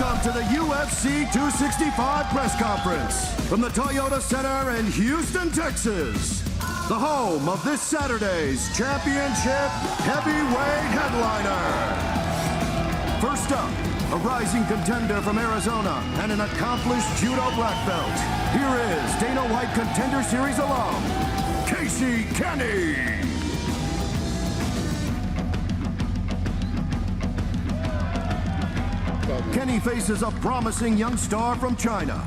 Welcome to the UFC 265 press conference from the Toyota Center in Houston, Texas. The home of this Saturday's championship heavyweight headliner. First up, a rising contender from Arizona and an accomplished judo black belt. Here is Dana White Contender Series alum, Casey Kenny. Kenny faces a promising young star from China,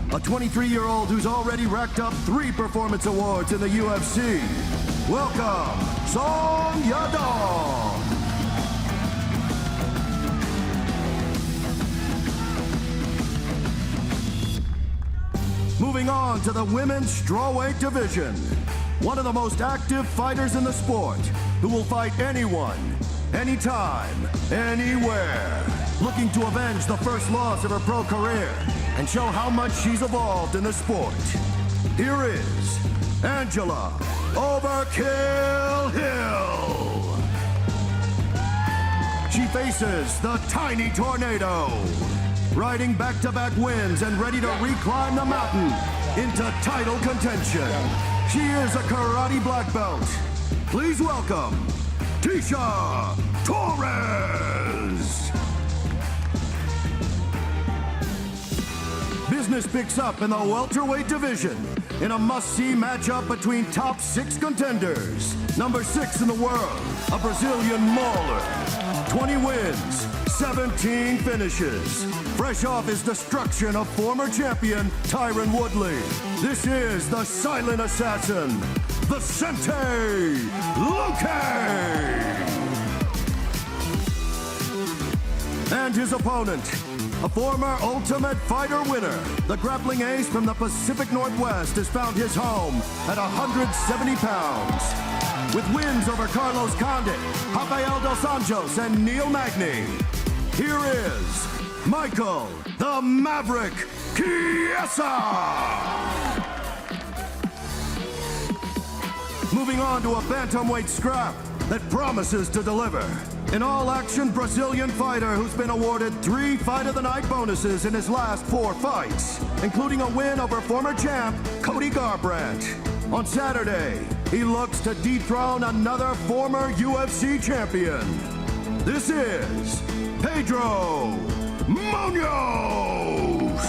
a 23-year-old who's already racked up 3 performance awards in the UFC. Welcome, Song Yadong. Moving on to the women's strawweight division. One of the most active fighters in the sport, who will fight anyone, anytime, anywhere. Looking to avenge the first loss of her pro career and show how much she's evolved in the sport. Here is Angela Overkill Hill. She faces the Tiny Tornado, riding back-to-back wins and ready to reclimb the mountain into title contention. She is a karate black belt. Please welcome Tecia Torres. Business picks up in the welterweight division in a must-see matchup between top 6 contenders. Number 6 in the world, a Brazilian mauler. 20 wins, 17 finishes. Fresh off his destruction of former champion Tyron Woodley. This is the silent assassin, Vicente Luque. And his opponent, a former Ultimate Fighter winner, the grappling ace from the Pacific Northwest has found his home at 170 pounds. With wins over Carlos Condit, Rafael Dos Anjos, and Neil Magny. Here is Michael the Maverick Chiesa. Moving on to a bantamweight scrap that promises to deliver. An all-action Brazilian fighter who's been awarded 3 Fight of the Night bonuses in his last 4 fights, including a win over former champ Cody Garbrandt. On Saturday, he looks to dethrone another former UFC champion. This is Pedro Munoz.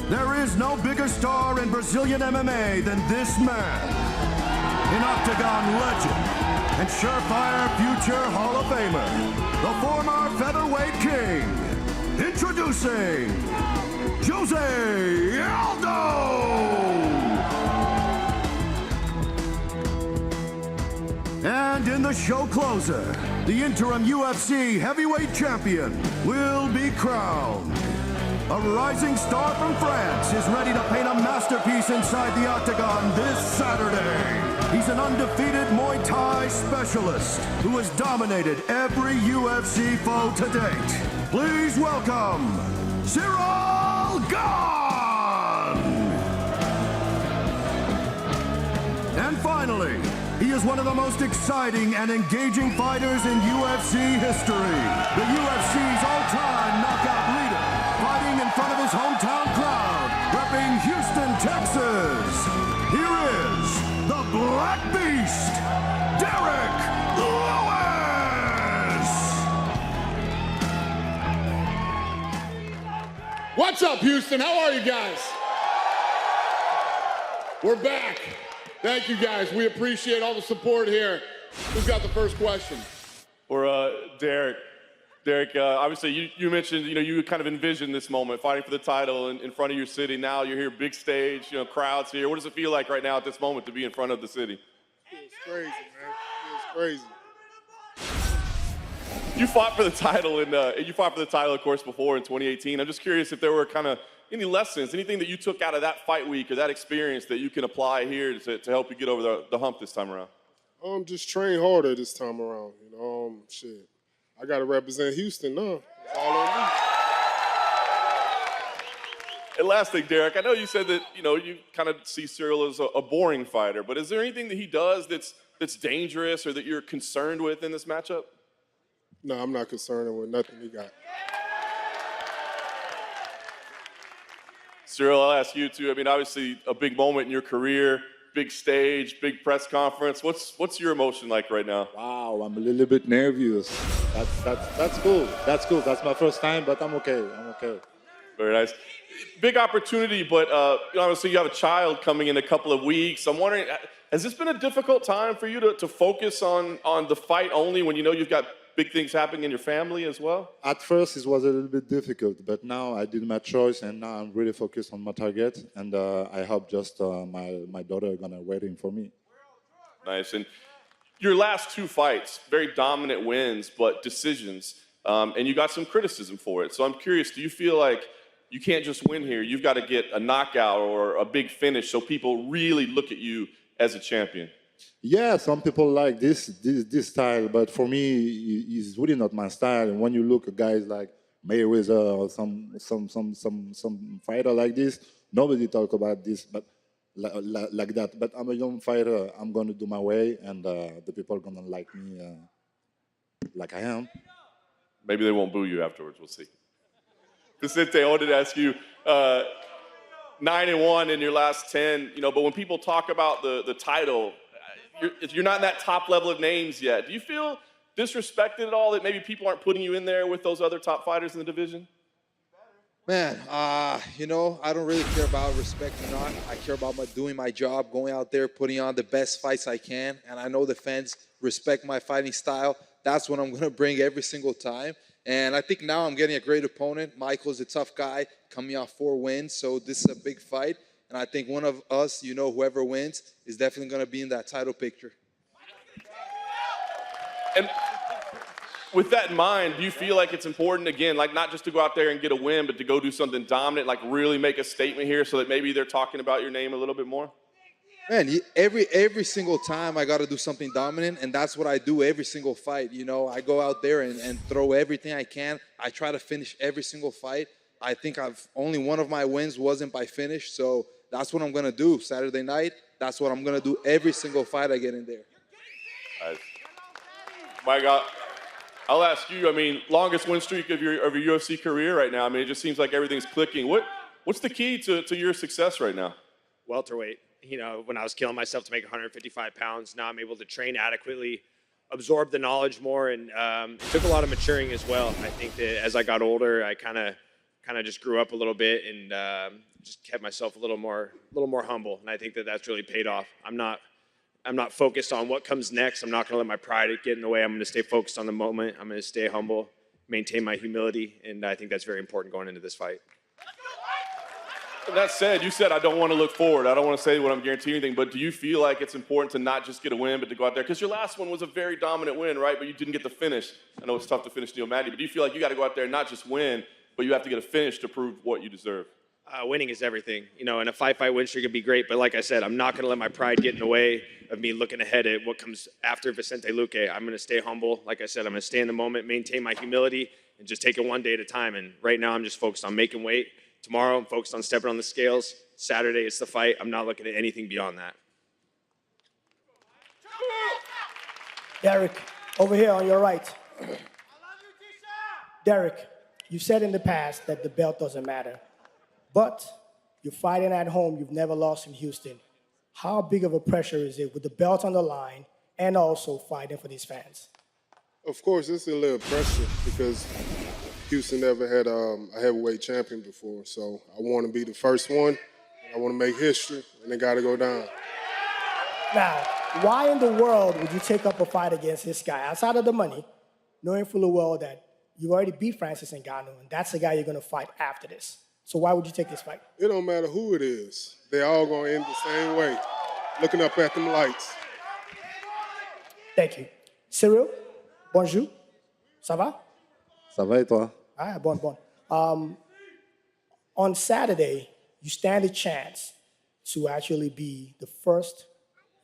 There is no bigger star in Brazilian MMA than this man. An Octagon legend and surefire future Hall of Famer, the former featherweight king. Introducing Jose Aldo. And in the show closer, the interim UFC heavyweight champion will be crowned. A rising star from France is ready to paint a masterpiece inside the octagon this Saturday. He's an undefeated Muay Thai specialist who has dominated every UFC foe to date. Please welcome Ciryl Gane! And finally, he is one of the most exciting and engaging fighters in UFC history. The UFC's all-time knockout leader, fighting in front of his hometown crowd, repping Houston, Texas. Here is the Black Beast, Derrick Lewis! What's up, Houston? How are you guys? We're back. Thank you, guys. We appreciate all the support here. Who's got the first question? Or Derrick. Derrick, obviously you mentioned, you kind of envisioned this moment, fighting for the title in front of your city. Now you're here, big stage, crowds here. What does it feel like right now at this moment to be in front of the city? It's crazy, man. It's crazy. You fought for the title, of course, before in 2018. I'm just curious if there were kind of any lessons, anything that you took out of that fight week or that experience that you can apply here to help you get over the hump this time around? Just train harder this time around. Shit. I got to represent Houston now. It's all on me. And last thing, Derrick, I know you said that, you kind of see Ciryl as a boring fighter, but is there anything that he does that's dangerous or that you're concerned with in this matchup? No, I'm not concerned with nothing he got. Ciryl, I'll ask you too. I mean, obviously a big moment in your career, big stage, big press conference. What's your emotion like right now? Wow, I'm a little bit nervous. That's cool. That's cool. That's my first time, but I'm okay. I'm okay. Very nice. Big opportunity, but obviously you have a child coming in a couple of weeks. I'm wondering, has this been a difficult time for you to focus on the fight only when you know you've got big things happening in your family as well? At first, it was a little bit difficult, but now I did my choice, and now I'm really focused on my target, and I hope just my daughter gonna waiting for me. Nice. And your last two fights, very dominant wins, but decisions, and you got some criticism for it. So I'm curious, do you feel like you can't just win here? You've got to get a knockout or a big finish so people really look at you as a champion. Yeah, some people like this style, but for me, it's really not my style. And when you look at guys like Mayweather or some fighter like this, nobody talk about this, but like that. But I'm a young fighter. I'm gonna do my way, and the people are gonna like me like I am. Maybe they won't boo you afterwards. We'll see. Vicente, I wanted to ask you, 9-1 in your last 10, but when people talk about the title, you're not in that top level of names yet. Do you feel disrespected at all that maybe people aren't putting you in there with those other top fighters in the division? Man, I don't really care about respect or not. I care about doing my job, going out there, putting on the best fights I can, and I know the fans respect my fighting style. That's what I'm going to bring every single time. And I think now I'm getting a great opponent. Michael's a tough guy, coming off 4 wins, so this is a big fight. And I think one of us, whoever wins, is definitely going to be in that title picture. And with that in mind, do you feel like it's important, again, like not just to go out there and get a win, but to go do something dominant, like really make a statement here so that maybe they're talking about your name a little bit more? Man, every single time I got to do something dominant, and that's what I do every single fight. I go out there and throw everything I can. I try to finish every single fight. I think only one of my wins wasn't by finish, so that's what I'm going to do Saturday night. That's what I'm going to do every single fight I get in there. Nice. My God, I'll ask you, longest win streak of your UFC career right now. It just seems like everything's clicking. What's the key to your success right now? Welterweight. When I was killing myself to make 155 pounds, now I'm able to train adequately, absorb the knowledge more, and it took a lot of maturing as well. I think that as I got older, I kind of just grew up a little bit and just kept myself a little more humble, and I think that that's really paid off. I'm not focused on what comes next. I'm not going to let my pride get in the way. I'm going to stay focused on the moment. I'm going to stay humble, maintain my humility, and I think that's very important going into this fight. That said, you said I don't want to look forward. I don't want to say what I'm guaranteeing anything, but do you feel like it's important to not just get a win, but to go out there? Because your last one was a very dominant win, right? But you didn't get the finish. I know it's tough to finish Neil Magny, but do you feel like you got to go out there and not just win, but you have to get a finish to prove what you deserve? Winning is everything. And a fight win streak would be great, but like I said, I'm not going to let my pride get in the way of me looking ahead at what comes after Vicente Luque. I'm going to stay humble. Like I said, I'm going to stay in the moment, maintain my humility, and just take it one day at a time. And right now, I'm just focused on making weight. Tomorrow, I'm focused on stepping on the scales. Saturday, it's the fight. I'm not looking at anything beyond that. Derrick, over here on your right. Derrick, you said in the past that the belt doesn't matter, but you're fighting at home. You've never lost in Houston. How big of a pressure is it with the belt on the line and also fighting for these fans? Of course, it's a little pressure because Houston never had a heavyweight champion before, so I want to be the first one. I want to make history, and it got to go down. Now, why in the world would you take up a fight against this guy outside of the money, knowing full well that you already beat Francis Ngannou, and that's the guy you're going to fight after this? So why would you take this fight? It don't matter who it is. They're all going to end the same way, looking up at them lights. Thank you. Ciryl, bonjour. Ça va? Ça va et toi? Ah, bon. On Saturday, you stand a chance to actually be the first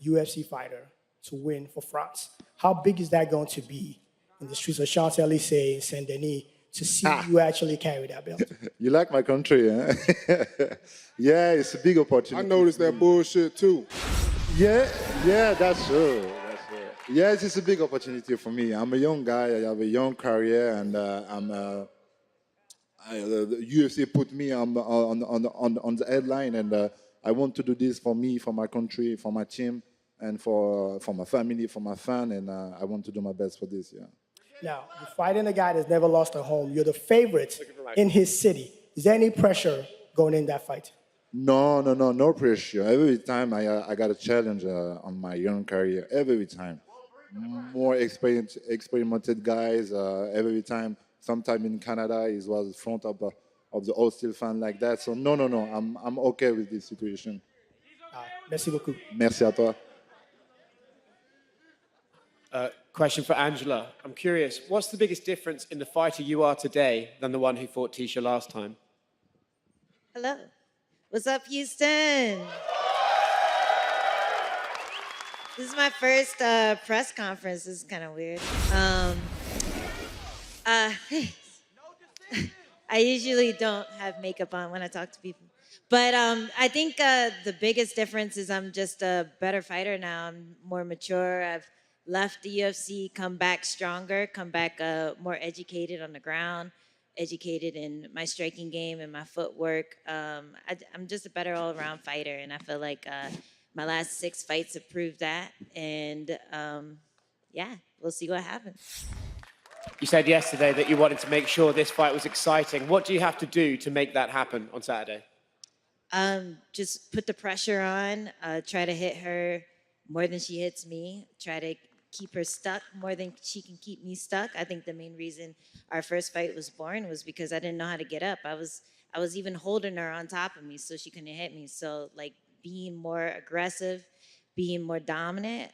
UFC fighter to win for France. How big is that going to be in the streets of Champs-Élysées and Saint-Denis to see you actually carry that belt? You like my country, huh? Yeah, it's a big opportunity. I noticed that bullshit too. Yeah, that's true. Yes, it's a big opportunity for me. I'm a young guy. I have a young career, and the UFC put me on the headline, and I want to do this for me, for my country, for my team, and for my family, for my fan, and I want to do my best for this. Yeah. Now, you're fighting a guy that's never lost a home. You're the favorite in his city. Is there any pressure going in that fight? No pressure. Every time I got a challenge on my young career, every time. More experimented guys, every time. Sometime in Canada, it was in front of the hostile fan like that. So no, I'm okay with this situation. Merci beaucoup. Merci à toi. Question for Angela. I'm curious, what's the biggest difference in the fighter you are today than the one who fought Tisha last time? Hello. What's up, Houston? This is my first press conference. This is kind of weird. I usually don't have makeup on when I talk to people. But I think the biggest difference is I'm just a better fighter now. I'm more mature. I've left the UFC, come back stronger, come back more educated on the ground, educated in my striking game and my footwork. I'm just a better all-around fighter, and I feel like my last 6 fights have proved that. And yeah, we'll see what happens. You said yesterday that you wanted to make sure this fight was exciting. What do you have to do to make that happen on Saturday? Just put the pressure on, try to hit her more than she hits me, try to keep her stuck more than she can keep me stuck. I think the main reason our first fight was born was because I didn't know how to get up. I was even holding her on top of me so she couldn't hit me. So like being more aggressive, being more dominant,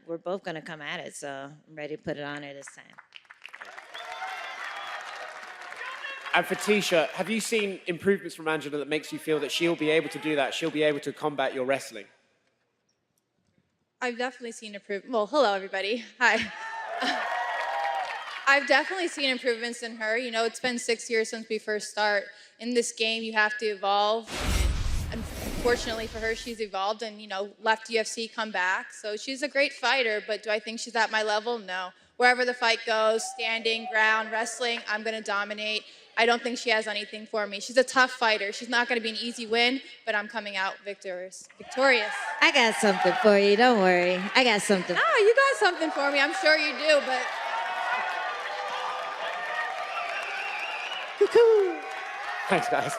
we're both gonna come at it. So I'm ready to put it on her this time. And for Tisha, have you seen improvements from Angela that makes you feel that she'll be able to do that? She'll be able to combat your wrestling? I've definitely seen improvement. Well, hello, everybody. Hi. I've definitely seen improvements in her. You know, it's been 6 years since we first start. In this game, you have to evolve. And unfortunately for her, she's evolved and, you know, left UFC, come back. So she's a great fighter, but do I think she's at my level? No. Wherever the fight goes, standing, ground, wrestling, I'm going to dominate. I don't think she has anything for me. She's a tough fighter. She's not going to be an easy win, but I'm coming out victorious. I got something for you. Don't worry. I got something. Ah, you got something for me. I'm sure you do, but... Thanks, guys.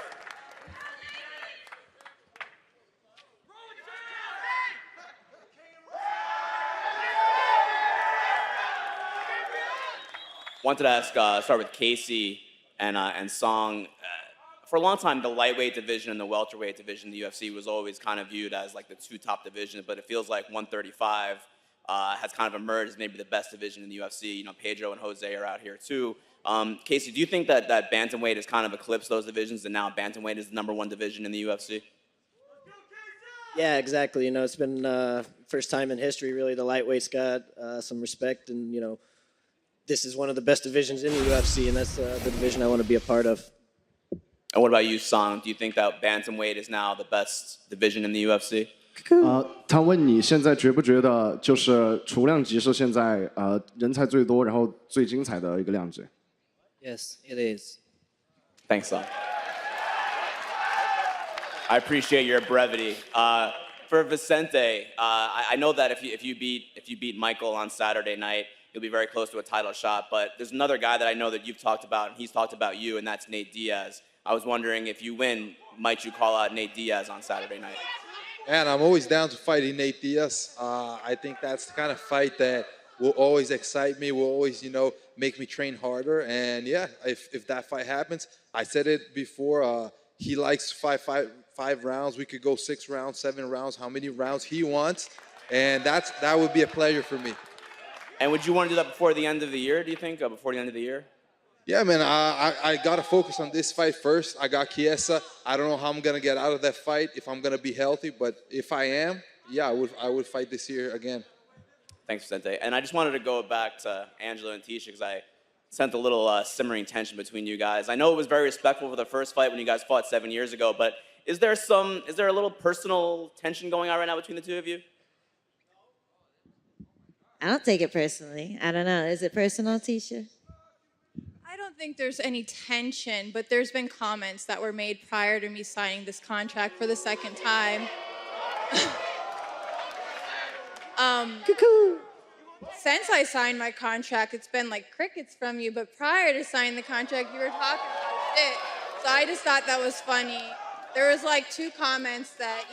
Wanted to ask, start with Casey and Song. For a long time, the lightweight division and the welterweight division in the UFC was always kind of viewed as like the 2 top divisions, but it feels like 135 has kind of emerged as maybe the best division in the UFC. You know, Pedro and Jose are out here too. Casey, do you think that bantamweight has kind of eclipsed those divisions and now bantamweight is the #1 division in the UFC? Yeah, exactly. You know, it's been first time in history, really, the lightweight's got some respect, and, you know, this is one of the best divisions in the UFC, and that's the division I want to be a part of. And what about you, Song? Do you think that bantamweight is now the best division in the UFC? 他问你现在觉不觉得就是雏量级是现在人才最多，然后最精彩的一个量级 Yes, it is. Thanks, Song. I appreciate your brevity. For Vicente, I know that if you beat Michael on Saturday night, you'll be very close to a title shot. But there's another guy that I know that you've talked about, and he's talked about you, and that's Nate Diaz. I was wondering if you win, might you call out Nate Diaz on Saturday night? And I'm always down to fighting Nate Diaz. I think that's the kind of fight that will always excite me, will always, you know, make me train harder. And yeah, if that fight happens, I said it before, he likes five rounds. We could go 6 rounds, 7 rounds, how many rounds he wants. And that would be a pleasure for me. And would you want to do that before the end of the year, do you think? Before the end of the year? Yeah, man, I got to focus on this fight first. I got Chiesa. I don't know how I'm going to get out of that fight, if I'm going to be healthy. But if I am, yeah, I would fight this year again. Thanks, Vicente. And I just wanted to go back to Angela and Tisha because I sent a little simmering tension between you guys. I know it was very respectful for the first fight when you guys fought 7 years ago, but is there a little personal tension going on right now between the two of you? I don't take it personally. I don't know. Is it personal, Tisha? don't think there's any tension, but there's been comments that were made prior to me signing this contract for the second time. Since I signed my contract, it's been like crickets from you, but prior to signing the contract, you were talking about shit. So I just thought that was funny. There was like 2 comments that,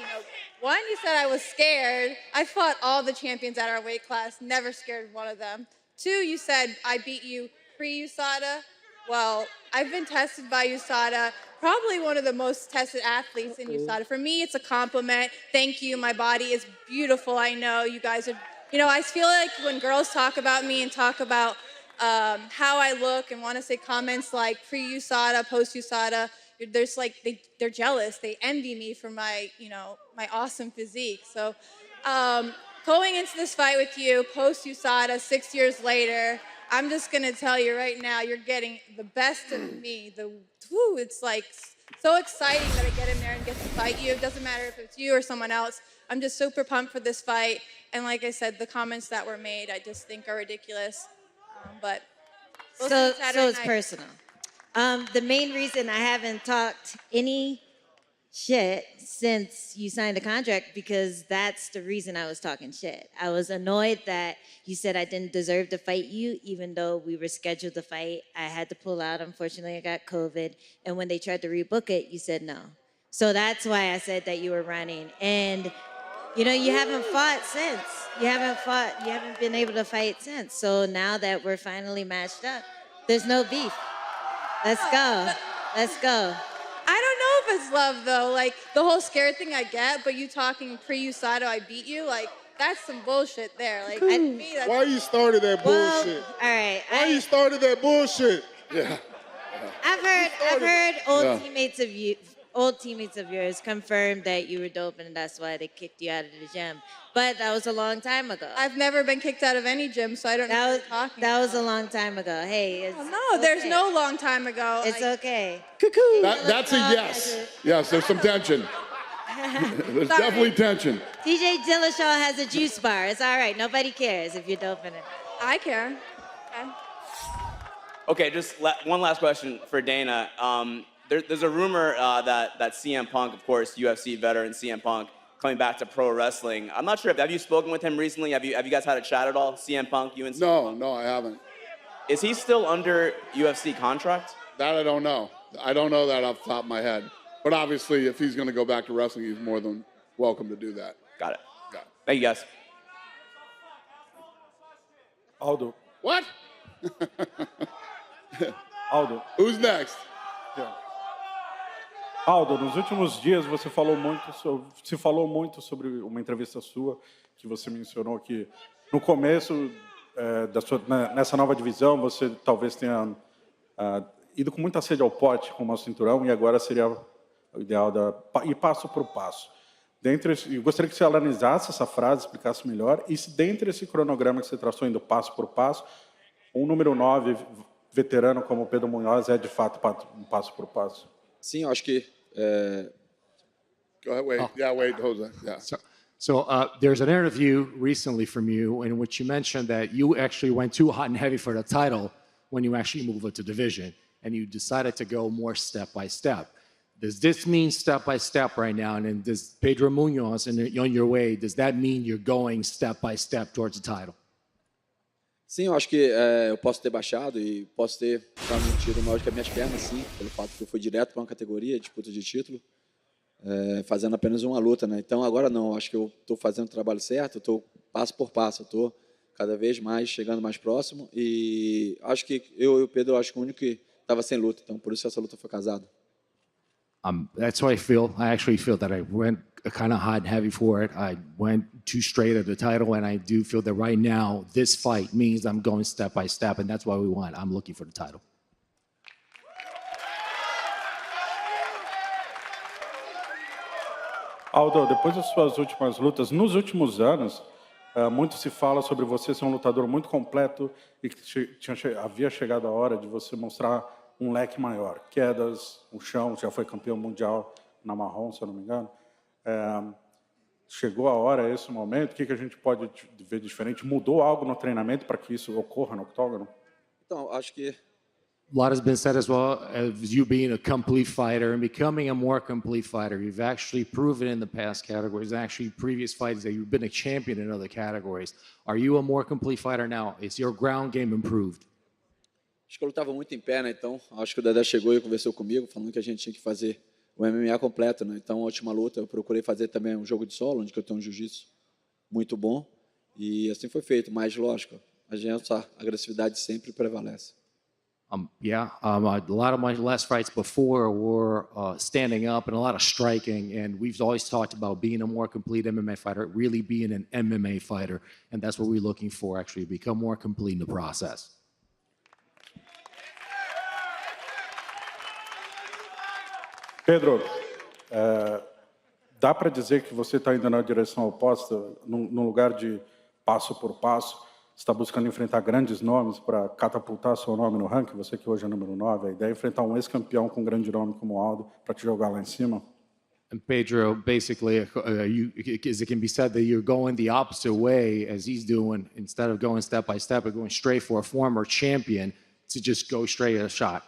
one, you said I was scared. I fought all the champions at our weight class, never scared one of them. 2, you said I beat you pre-USADA. Well, I've been tested by USADA, probably one of the most tested athletes in USADA. For me, it's a compliment. Thank you. My body is beautiful. I know you guys are, I feel like when girls talk about me and talk about how I look and want to say comments like pre-USADA, post-USADA, there's like, they're jealous. They envy me for my, my awesome physique. So going into this fight with you, post-USADA, 6 years later, I'm just going to tell you right now, you're getting the best of me. It's like so exciting that I get in there and get to fight you. It doesn't matter if it's you or someone else. I'm just super pumped for this fight. And like I said, the comments that were made, I just think are ridiculous. But we'll see Saturday it's night. personal. The main reason I haven't talked any shit since you signed the contract, because that's the reason I was talking shit. I was annoyed that you said I didn't deserve to fight you, even though we were scheduled to fight. I had to pull out. Unfortunately, I got COVID. And when they tried to rebook it, you said no. So that's why I said that you were running. And, you haven't fought since. You haven't been able to fight since. So now that we're finally matched up, there's no beef. Let's go. Let's go. I don't know if it's love, though. Like, the whole scared thing I get, but you talking pre-USADA, I beat you, like, that's some bullshit there. Like, to me, that's... Why you started that bullshit? All right. Why you started that bullshit? Yeah. I've heard old teammates of yours confirm that you were dope and that's why they kicked you out of the gym. But that was a long time ago. I've never been kicked out of any gym, so I don't know what you're talking That about. was a long time ago. Hey, it's No, there's no long time ago. It's okay. That's a yes. Yes, there's some tension. There's definitely tension. DJ Dillashaw has a juice bar. It's all right. Nobody cares if you're doping it. I care. Okay, just one last question for Dana. There's a rumor that CM Punk, of course, UFC veteran CM Punk, coming back to pro wrestling. I'm not sure. Have you spoken with him recently? Have you guys had a chat at all? CM Punk, you and CM Punk? No, I haven't. Is he still under UFC contract? That I don't know. I don't know that off the top of my head. But obviously, if he's going to go back to wrestling, he's more than welcome to do that. Got it. Thank you, guys. Aldo. What? Aldo. Who's next? Aldo, nos últimos dias você se falou muito sobre uma entrevista sua, que você mencionou que no começo nessa nova divisão você talvez tenha ido com muita sede ao pote com uma cinturão e agora seria o ideal ir passo por passo. Eu gostaria que você analisasse essa frase, explicasse melhor, e se dentro desse cronograma que você traçou indo passo por passo, um número 9 veterano como o Pedro Munoz é de fato um passo por passo. Sim, eu acho que Go ahead, wait. Oh. Yeah, wait, Jose. Yeah. So there's an interview recently from you in which you mentioned that you actually went too hot and heavy for the title when you actually moved up to division, and you decided to go more step by step. Does this mean step by step right now? And then does Pedro Munoz on your way, does that mean you're going step by step towards the title? sim, eu acho que eu posso ter baixado e posso ter um tiro maior que as minhas pernas, sim, pelo fato que eu fui direto para uma categoria, disputa de título, fazendo apenas uma luta, né? Então agora não, acho que eu estou fazendo o trabalho certo, estou passo por passo, estou cada vez mais chegando mais próximo e acho que eu e o Pedro, acho que o único que estava sem luta, então por isso essa luta foi casada. That's how I feel. I actually feel that I went kind of hot and heavy for it. I went too straight at the title, and I do feel that right now this fight means I'm going step by step, and that's what we want. I'm looking for the title. Aldo, depois das suas últimas lutas, nos últimos anos, muito se fala sobre você ser um lutador muito completo e que havia chegado a hora de você mostrar um leque maior. Quedas, o chão, já foi campeão mundial na marrom, se eu não me engano. Chegou a hora, esse momento, o que a gente pode ver diferente? Mudou algo no treinamento para que isso ocorra no octógono? Então, acho que A lot has been said as well as you being a complete fighter and becoming a more complete fighter. You've actually proven in the past categories, actually previous fights, that you've been a champion in other categories. Are you a more complete fighter now? Is your ground game improved? Acho que eu lutava muito em pé, né? Então, acho que o Dedé chegou e conversou comigo, falando que a gente tinha que fazer o MMA completo, né? Então, a última luta, eu procurei fazer também um jogo de solo, onde eu tenho um jiu-jitsu muito bom. E assim foi feito. Mas, lógico, a agressividade sempre prevalece. A lot of my last fights before were standing up and a lot of striking, and we've always talked about being a more complete MMA fighter, really being an MMA fighter, and that's what we're looking for, actually, become more complete in the process. Pedro, dá para dizer que você está indo na direção oposta, num lugar de passo por passo, está buscando enfrentar grandes nomes para catapultar seu nome no ranking, você que hoje é número 9, a ideia é enfrentar um ex-campeão com um grande nome como o Aldo para te jogar lá em cima? And Pedro, basically, it can be said that you're going the opposite way as he's doing, instead of going step by step, or going straight for a former champion, to just go straight at a shot.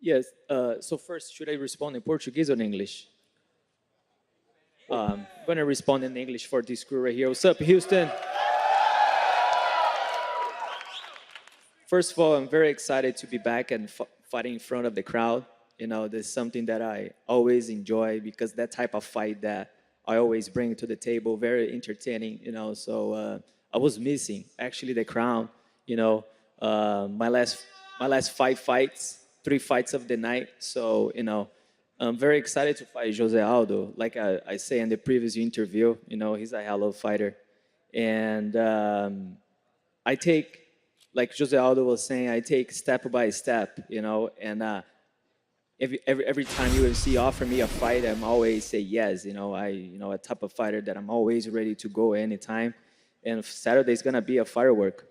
Yes. So first, should I respond in Portuguese or in English? I'm going to respond in English for this crew right here. What's up, Houston? First of all, I'm very excited to be back and fighting in front of the crowd. You know, there's something that I always enjoy because that type of fight that I always bring to the table, very entertaining, you know. So I was missing actually the crowd, you know, my last 5 fights, 3 fights of the night. So, you know, I'm very excited to fight Jose Aldo. Like I say in the previous interview, you know, he's a hell of a fighter. And I take, like Jose Aldo was saying, I take step by step, you know, and every time UFC offer me a fight, I'm always say yes, you know, a type of fighter that I'm always ready to go anytime. And Saturday is gonna be a firework.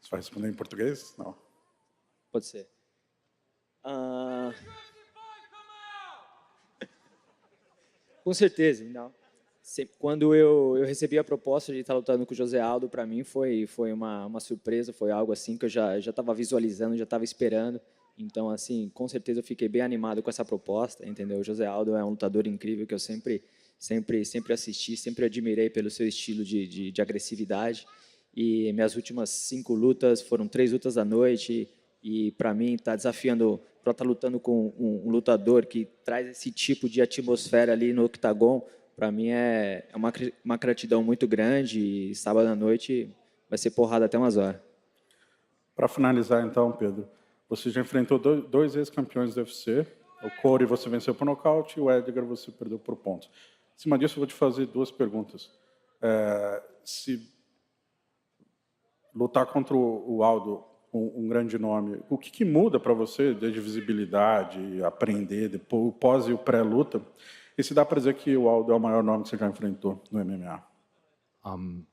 Você vai responder em português? Não. Pode ser. Com certeza, não. Quando eu recebi a proposta de estar lutando com o José Aldo, para mim foi uma surpresa, foi algo assim que eu já estava visualizando, já estava esperando. Então, assim, com certeza eu fiquei bem animado com essa proposta, entendeu? O José Aldo é um lutador incrível que eu sempre assisti, sempre admirei pelo seu estilo de agressividade. E minhas últimas 5 lutas foram 3 lutas à noite. E para mim, estar desafiando, para estar lutando com um lutador que traz esse tipo de atmosfera ali no octagon, para mim é uma gratidão muito grande. E sábado à noite vai ser porrada até umas horas. Para finalizar, então, Pedro, você já enfrentou 2 ex-campeões do UFC. O Corey você venceu por nocaute e o Edgar você perdeu por pontos. Em cima disso, eu vou te fazer 2 perguntas. Se lutar contra o Aldo, um grande nome, o que muda para você desde visibilidade, aprender, depois o pós e o pré-luta? E se dá para dizer que o Aldo é o maior nome que você já enfrentou no MMA?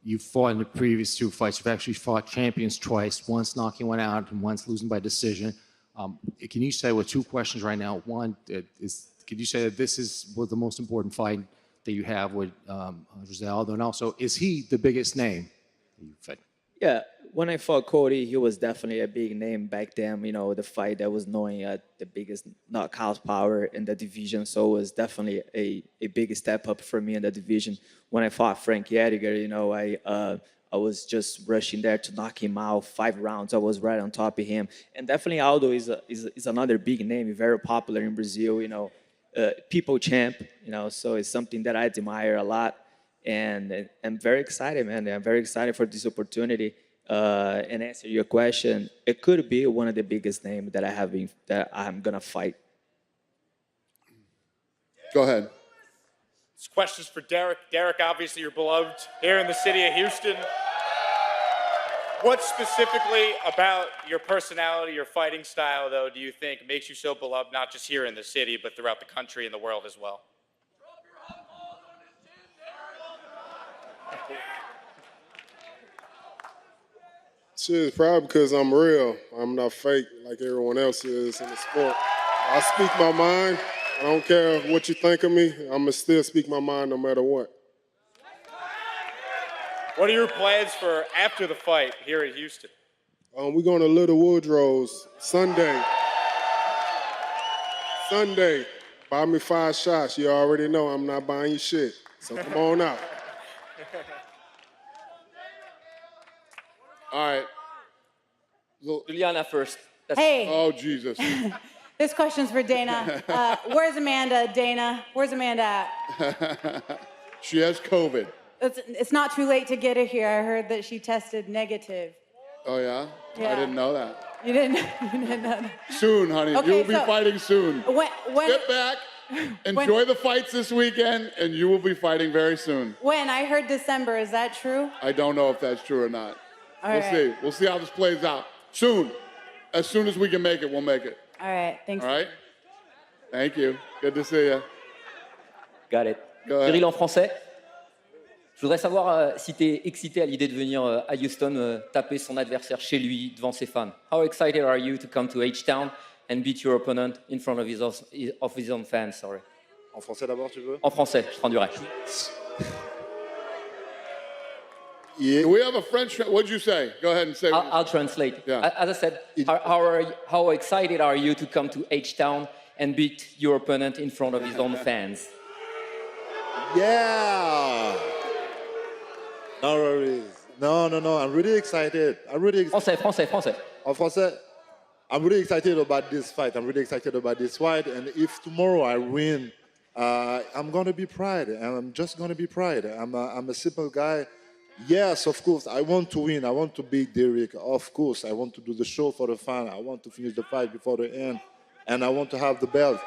You fought in the previous 2 fights. You've actually fought champions twice, once knocking one out and once losing by decision. Can you say, with 2 questions right now, one, could you say that this was the most important fight that you have with Jose Aldo? And also, is he the biggest name that you fought? Yeah, when I fought Cody, he was definitely a big name back then. You know, the fight that was knowing the biggest knockout power in the division. So it was definitely a big step up for me in the division. When I fought Frankie Edgar, you know, I was just rushing there to knock him out. 5 rounds, I was right on top of him. And definitely Aldo is another big name, very popular in Brazil. You know, people champ. You know, so it's something that I admire a lot. And I'm very excited, man. I'm very excited for this opportunity. And answer your question, it could be one of the biggest names that I'm gonna fight. Go ahead. This question's for Derrick. Derrick, obviously you're beloved here in the city of Houston. What specifically about your personality, your fighting style, though, do you think makes you so beloved, not just here in the city, but throughout the country and the world as well? Shit, probably because I'm real. I'm not fake like everyone else is in the sport. I speak my mind. I don't care what you think of me. I'm going to still speak my mind no matter what. What are your plans for after the fight here in Houston? We're going to Little Woodrow's Sunday. Sunday. Buy me 5 shots. You already know I'm not buying you shit. So come on out. All right. Juliana first. Hey. Oh, Jesus. This question's for Dana. Where's Amanda, Dana? Where's Amanda at? She has COVID. It's not too late to get her here. I heard that she tested negative. Oh, yeah? Yeah. I didn't know that. You didn't know that? Soon, honey. Okay, you will be so fighting soon. When, Get back. Enjoy the fights this weekend, and you will be fighting very soon. when? I heard December. Is that true? I don't know if that's true or not. All We'll right. see. We'll see how this plays out. Soon. As soon as we can make it, we'll make it. All right. Thanks. All right? Thank you. Good to see you. Got it. Go ahead. Ciryl en français. Je voudrais savoir si tu es excité à l'idée de venir à Houston taper son adversaire chez lui devant ses fans. How excited are you to come to H-Town and beat your opponent in front of his own fans? Sorry. En français d'abord, tu veux? En français, je traduirai. Do we have a French? What'd you say? Go ahead and say. I'll translate. Yeah. As I said, how excited are you to come to H-Town and beat your opponent in front of his own fans? Yeah. No worries. No. I'm really excited. Français. En français. I'm really excited about this fight. And if tomorrow I win, I'm gonna be proud. And I'm just gonna be proud. I'm a simple guy. Yes, of course, I want to win. I want to beat Derrick. Of course, I want to do the show for the fan. I want to finish the fight before the end. And I want to have the belt.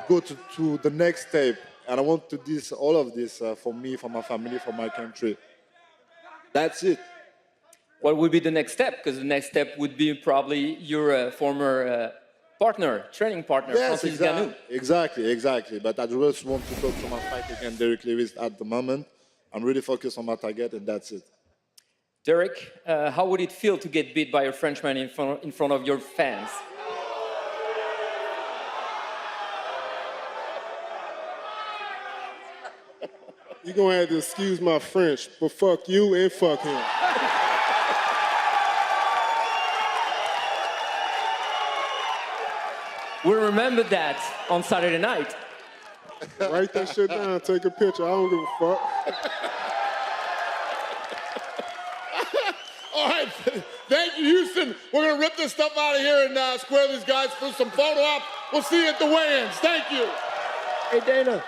Go to the next step. And I want to do all of this for me, for my family, for my country. That's it. What would be the next step? Because the next step would be probably your former training partner, Yes, Francis Ngannou. exactly. But I just want to talk to my fight against Derrick Lewis at the moment. I'm really focused on my target, and that's it. Derrick, how would it feel to get beat by a Frenchman in front of your fans? You're going to have to excuse my French, but fuck you and fuck him. We'll remember that on Saturday night. Write that shit down, take a picture. I don't give a fuck. All right. Thank you, Houston. We're going to rip this stuff out of here and square these guys for some photo op. We'll see you at the weigh-ins. Thank you. Hey, Dana.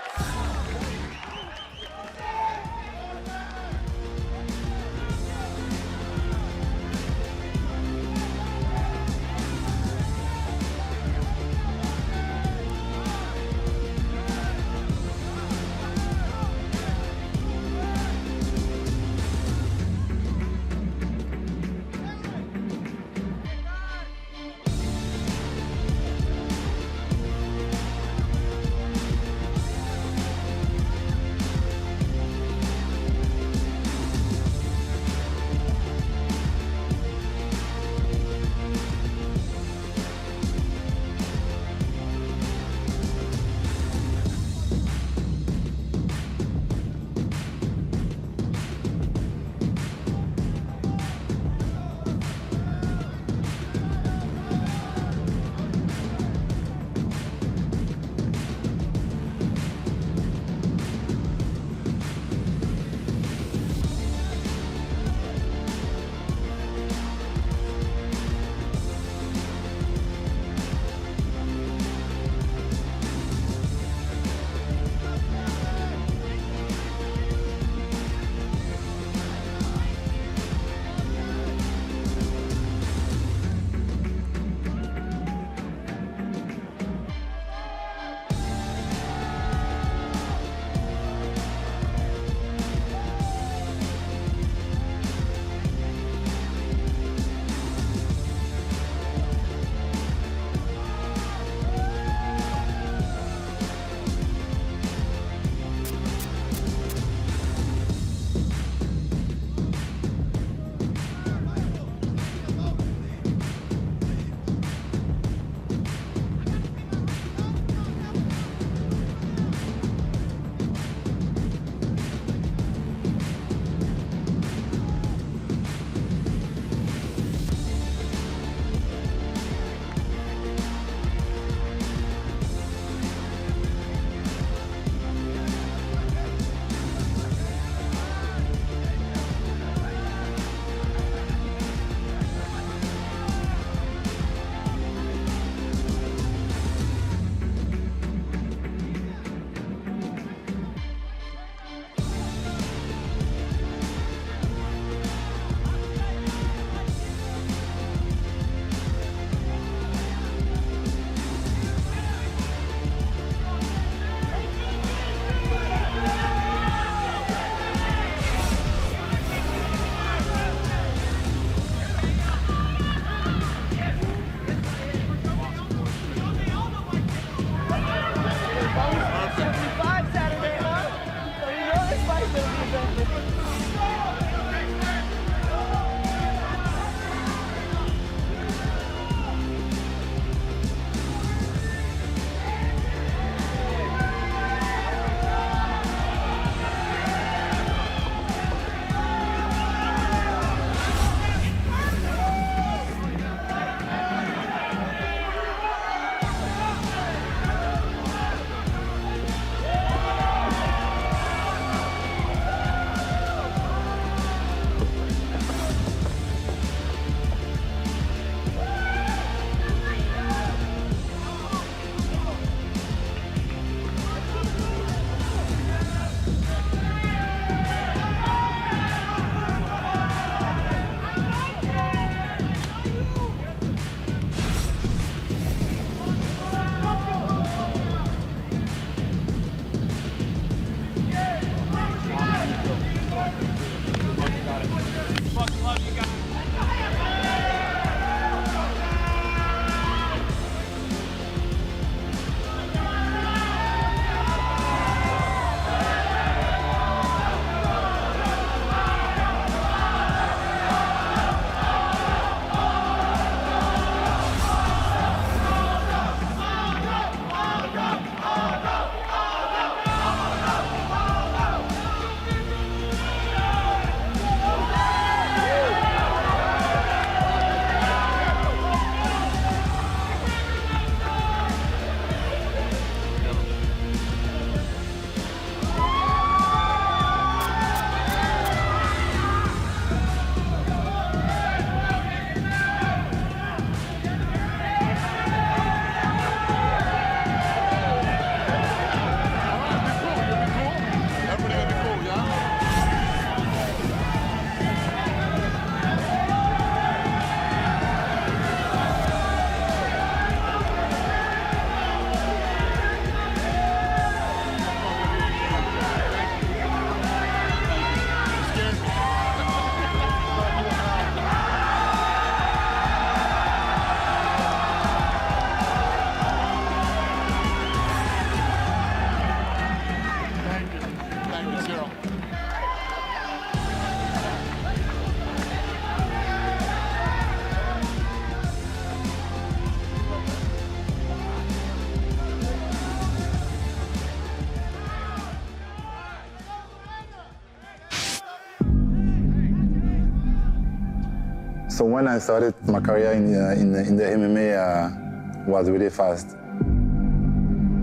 So when I started my career in the MMA was really fast.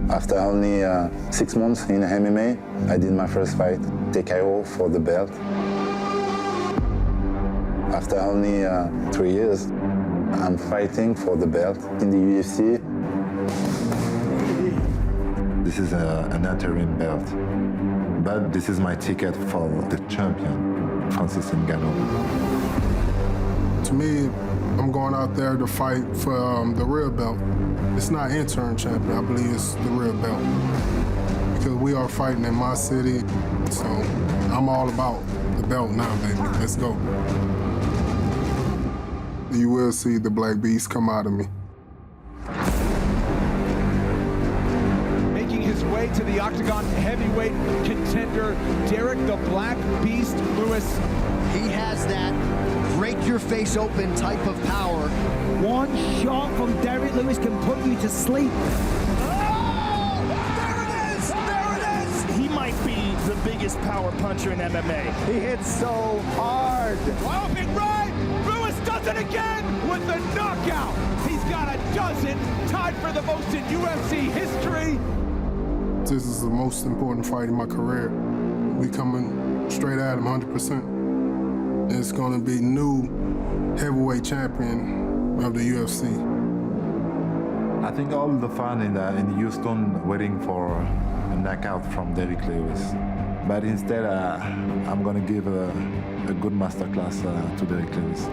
After only 6 months in MMA, I did my first fight, TKO for the belt. After only 3 years, I'm fighting for the belt in the UFC. This is an interim belt, but this is my ticket for the champion, Francis Ngannou. To me, I'm going out there to fight for the real belt. It's not interim champion, I believe it's the real belt. Because we are fighting in my city, so I'm all about the belt now, baby. Let's go. You will see the Black Beast come out of me. Making his way to the octagon, heavyweight contender, Derrick the Black Beast Lewis. He has that break your face open type of power. One shot from Derrick Lewis can put you to sleep. Oh, there it is! There it is! He might be the biggest power puncher in MMA. He hits so hard. Whopping right! Lewis does it again with the knockout. He's got a dozen, tied for the most in UFC history. This is the most important fight in my career. We coming straight at him 100%. It's gonna be new heavyweight champion of the UFC. I think all the fans in Houston waiting for a knockout from Derrick Lewis. But instead, I'm going to give a good masterclass to Derrick Lewis.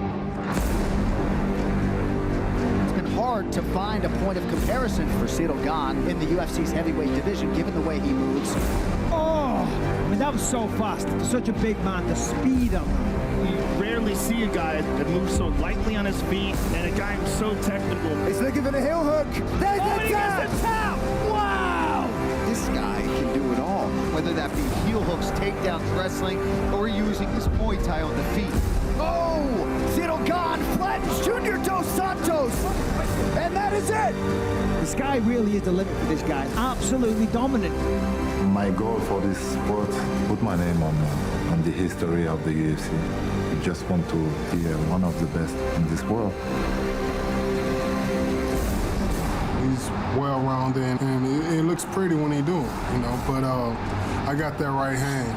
It's been hard to find a point of comparison for Ciryl Gane in the UFC's heavyweight division, given the way he moves. Oh, I mean, that was so fast. Such a big man, the speed of him. You rarely see a guy that moves so lightly on his feet and a guy who's so technical. He's looking for the heel hook. There's the tap! the tap! Wow! This guy can do it all, whether that be heel hooks, takedowns, wrestling, or using his Muay Thai on the feet. Oh! Ciryl Gane flattens Junior Dos Santos! And that is it! The sky really is the limit for this guy. Absolutely dominant. My goal for this sport, put my name on the history of the UFC. I just want to be one of the best in this world. He's well-rounded, and it looks pretty when he do it, you know, but I got that right hand.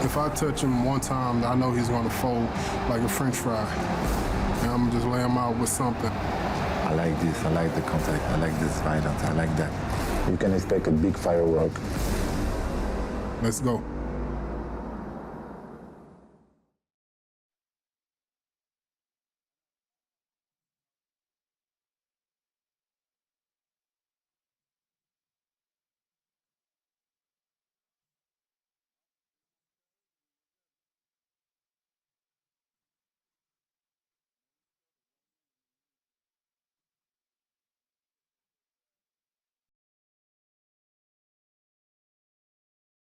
If I touch him one time, I know he's gonna fold like a French fry. And I'm gonna just lay him out with something. I like this, I like the contact, I like this violence, I like that. You can expect a big firework. Let's go.